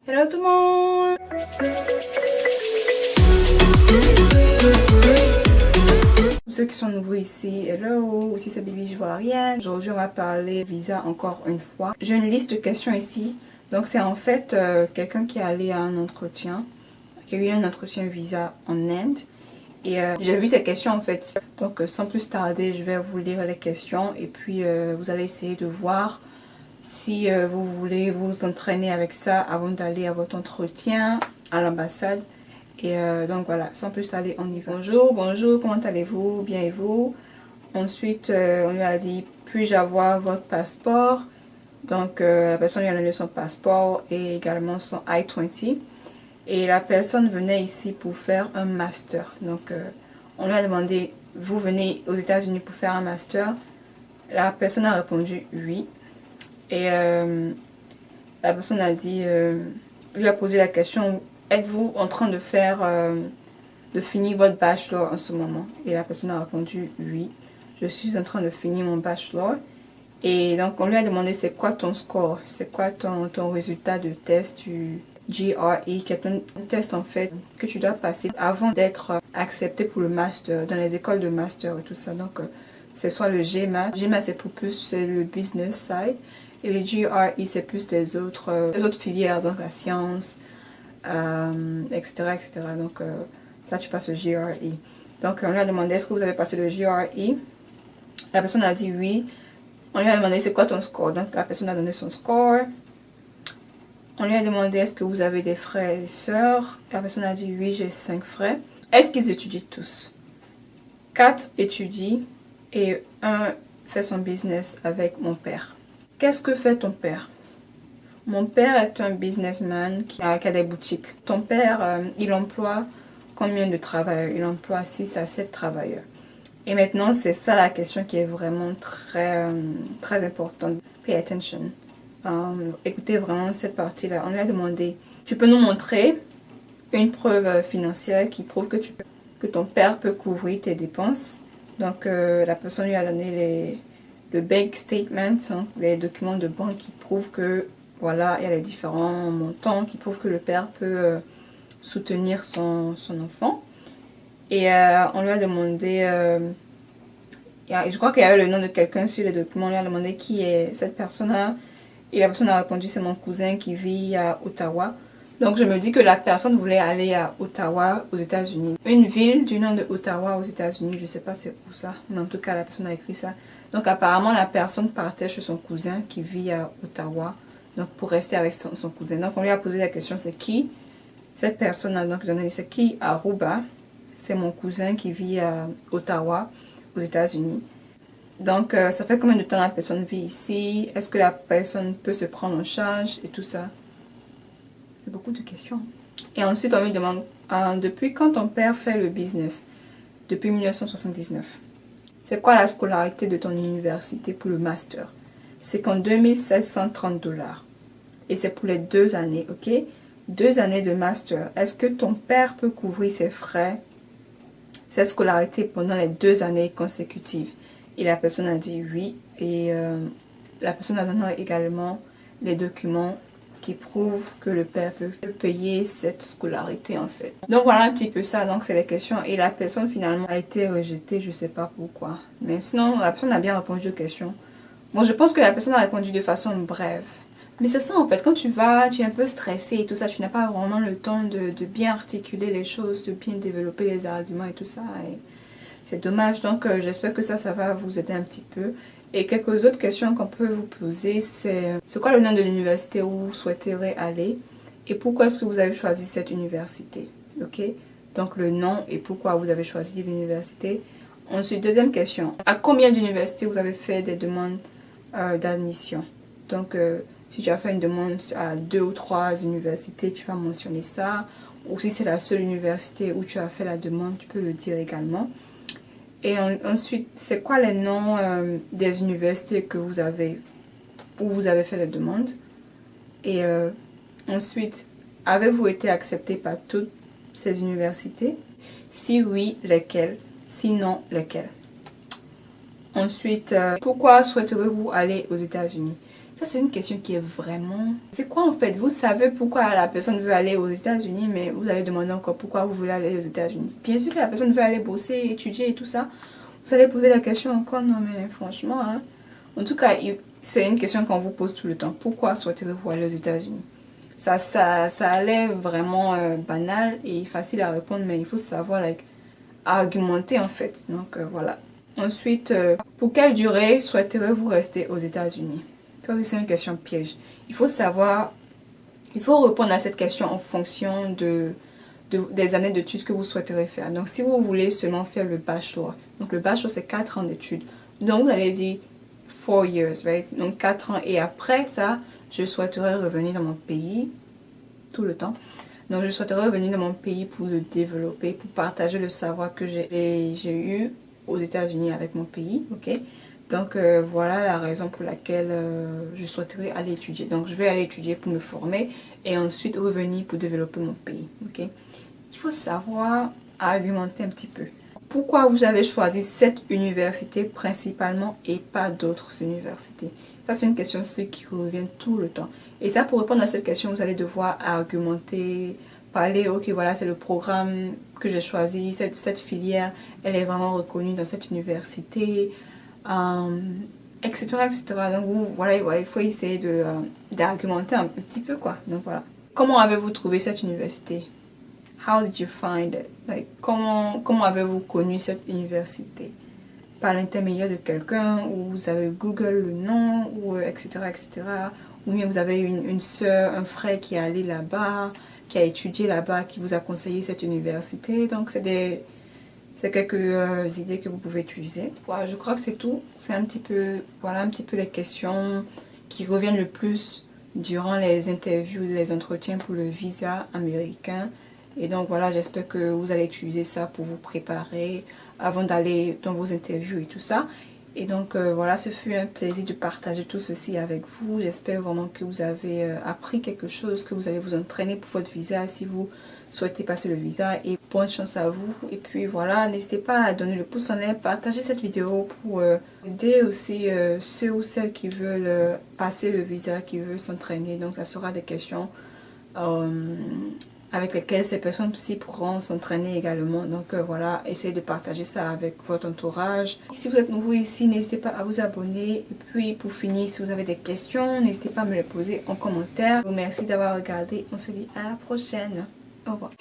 Hello tout le monde! Pour ceux qui sont nouveaux ici, hello! Ici c'est Baby Ivoirienne. Aujourd'hui on va parler visa encore une fois. J'ai une liste de questions ici. Donc c'est en fait quelqu'un qui est allé à un entretien, qui a eu un entretien visa en Inde. Et j'ai vu ces questions en fait. Donc sans plus tarder, je vais vous lire les questions et puis vous allez essayer de voir si vous voulez vous entraîner avec ça avant d'aller à votre entretien à l'ambassade. Et donc voilà, sans plus tarder, on y va. Bonjour, comment allez-vous? Bien et vous? Ensuite, on lui a dit, puis-je avoir votre passeport? Donc la personne lui a donné son passeport et également son I-20. Et la personne venait ici pour faire un master. Donc on lui a demandé, vous venez aux États-Unis pour faire un master? La personne a répondu oui. Et la personne a dit, lui a posé la question, êtes-vous en train de faire, de finir votre bachelor en ce moment? Et la personne a répondu oui, je suis en train de finir mon bachelor. Et donc on lui a demandé c'est quoi ton score, c'est quoi ton résultat de test du GRE, qui est un test en fait que tu dois passer avant d'être accepté pour le master, dans les écoles de master et tout ça. Donc c'est soit le GMAT, GMAT c'est pour plus c'est le business side, et les GRE c'est plus les autres filières, donc la science, etc., etc. Donc ça tu passes le GRE. Donc on lui a demandé est-ce que vous avez passé le GRE? La personne a dit oui. On lui a demandé c'est quoi ton score, donc la personne a donné son score. On lui a demandé est-ce que vous avez des frères et sœurs. La personne a dit oui, j'ai 5 frères. Est-ce qu'ils étudient tous? 4 étudient et 1 fait son business avec mon père. Qu'est-ce que fait ton père? Mon père est un businessman qui a des boutiques. Ton père, il emploie combien de travailleurs? Il emploie 6 à 7 travailleurs. Et maintenant, c'est ça la question qui est vraiment très, très importante. Pay attention. Écoutez vraiment cette partie-là. On lui a demandé, tu peux nous montrer une preuve financière qui prouve que ton père peut couvrir tes dépenses. Donc, la personne lui a donné le bank statement, hein, les documents de banque qui prouvent que, voilà, il y a les différents montants qui prouvent que le père peut soutenir son enfant. Et on lui a demandé, je crois qu'il y avait le nom de quelqu'un sur les documents, on lui a demandé qui est cette personne-là. Et la personne a répondu, c'est mon cousin qui vit à Ottawa. Donc je me dis que la personne voulait aller à Ottawa, aux États-Unis. Une ville du nom de Ottawa aux États-Unis, je ne sais pas c'est où ça, mais en tout cas la personne a écrit ça. Donc apparemment la personne partait chez son cousin qui vit à Ottawa, donc pour rester avec son cousin. Donc on lui a posé la question, c'est qui? Cette personne a donc donné, c'est qui? Aruba. C'est mon cousin qui vit à Ottawa, aux États-Unis. Donc, ça fait combien de temps la personne vit ici? Est-ce que la personne peut se prendre en charge et tout ça? C'est beaucoup de questions. Et ensuite, on lui demande, depuis quand ton père fait le business? Depuis 1979. C'est quoi la scolarité de ton université pour le master? C'est qu'en 2730 $. Et c'est pour les 2 années, ok? 2 années de master. Est-ce que ton père peut couvrir ses frais, cette scolarité pendant les 2 années consécutives? Et la personne a dit oui. Et la personne a donné également les documents qui prouvent que le père peut payer cette scolarité en fait. Donc voilà un petit peu ça. Donc c'est les questions. Et la personne finalement a été rejetée. Je ne sais pas pourquoi. Mais sinon la personne a bien répondu aux questions. Bon, je pense que la personne a répondu de façon brève. Mais c'est ça en fait, quand tu vas, tu es un peu stressé et tout ça, tu n'as pas vraiment le temps de bien articuler les choses, de bien développer les arguments et tout ça. Et c'est dommage, donc j'espère que ça va vous aider un petit peu. Et quelques autres questions qu'on peut vous poser, c'est quoi le nom de l'université où vous souhaiterez aller? Et pourquoi est-ce que vous avez choisi cette université? Ok? Donc le nom et pourquoi vous avez choisi l'université. Ensuite, deuxième question, à combien d'universités vous avez fait des demandes d'admission? Donc si tu as fait une demande à 2 ou 3 universités, tu vas mentionner ça. Ou si c'est la seule université où tu as fait la demande, tu peux le dire également. Et ensuite, c'est quoi les noms des universités que où vous avez fait la demande? Et ensuite, avez-vous été accepté par toutes ces universités? Si oui, lesquelles? Sinon, lesquelles? Ensuite, pourquoi souhaiterez-vous aller aux États-Unis? Ça, c'est une question qui est vraiment... C'est quoi en fait? Vous savez pourquoi la personne veut aller aux États-Unis, mais vous allez demander encore pourquoi vous voulez aller aux États-Unis. Bien sûr que la personne veut aller bosser, étudier et tout ça. Vous allez poser la question encore, non mais franchement, hein. En tout cas, c'est une question qu'on vous pose tout le temps. Pourquoi souhaiterez-vous aller aux États-Unis? Ça a l'air vraiment banal et facile à répondre, mais il faut savoir argumenter en fait. Donc voilà. Ensuite, pour quelle durée souhaiterez-vous rester aux États-Unis? Ça aussi, c'est une question piège. Il faut savoir, il faut répondre à cette question en fonction des années d'études que vous souhaiterez faire. Donc, si vous voulez seulement faire le bachelor, donc le bachelor, c'est 4 ans d'études. Donc, vous allez dire 4 years, right? Donc, 4 ans. Et après ça, je souhaiterais revenir dans mon pays tout le temps. Donc, je souhaiterais revenir dans mon pays pour le développer, pour partager le savoir que j'ai eu aux États-Unis avec mon pays, ok? Donc voilà la raison pour laquelle je souhaiterais aller étudier. Donc je vais aller étudier pour me former et ensuite revenir pour développer mon pays. Ok. Il faut savoir argumenter un petit peu. Pourquoi vous avez choisi cette université principalement et pas d'autres universités? Ça c'est une question qui revient tout le temps. Et ça, pour répondre à cette question, vous allez devoir argumenter, parler, ok voilà c'est le programme que j'ai choisi, cette filière, elle est vraiment reconnue dans cette université. Etc., etc. Donc voilà, il faut essayer d'argumenter un petit peu quoi. Donc voilà. Comment avez-vous trouvé cette université? How did you find it? Like, comment avez-vous connu cette université? Par l'intermédiaire de quelqu'un, ou vous avez Google le nom, ou etc., etc. Ou bien vous avez une soeur, un frère qui est allé là-bas, qui a étudié là-bas, qui vous a conseillé cette université. Donc c'est quelques idées que vous pouvez utiliser. Voilà, je crois que c'est tout. C'est un petit peu les questions qui reviennent le plus durant les interviews, les entretiens pour le visa américain. Et donc voilà, j'espère que vous allez utiliser ça pour vous préparer avant d'aller dans vos interviews et tout ça. Et donc voilà, ce fut un plaisir de partager tout ceci avec vous. J'espère vraiment que vous avez appris quelque chose, que vous allez vous entraîner pour votre visa si vous souhaitez passer le visa. Et bonne chance à vous. Et puis voilà, n'hésitez pas à donner le pouce en l'air, partager cette vidéo pour aider aussi ceux ou celles qui veulent passer le visa, qui veulent s'entraîner. Donc ça sera des questions avec lesquelles ces personnes-ci pourront s'entraîner également. Donc voilà, essayez de partager ça avec votre entourage. Si vous êtes nouveau ici, n'hésitez pas à vous abonner. Et puis pour finir, si vous avez des questions, n'hésitez pas à me les poser en commentaire. Merci d'avoir regardé. On se dit à la prochaine. Au revoir.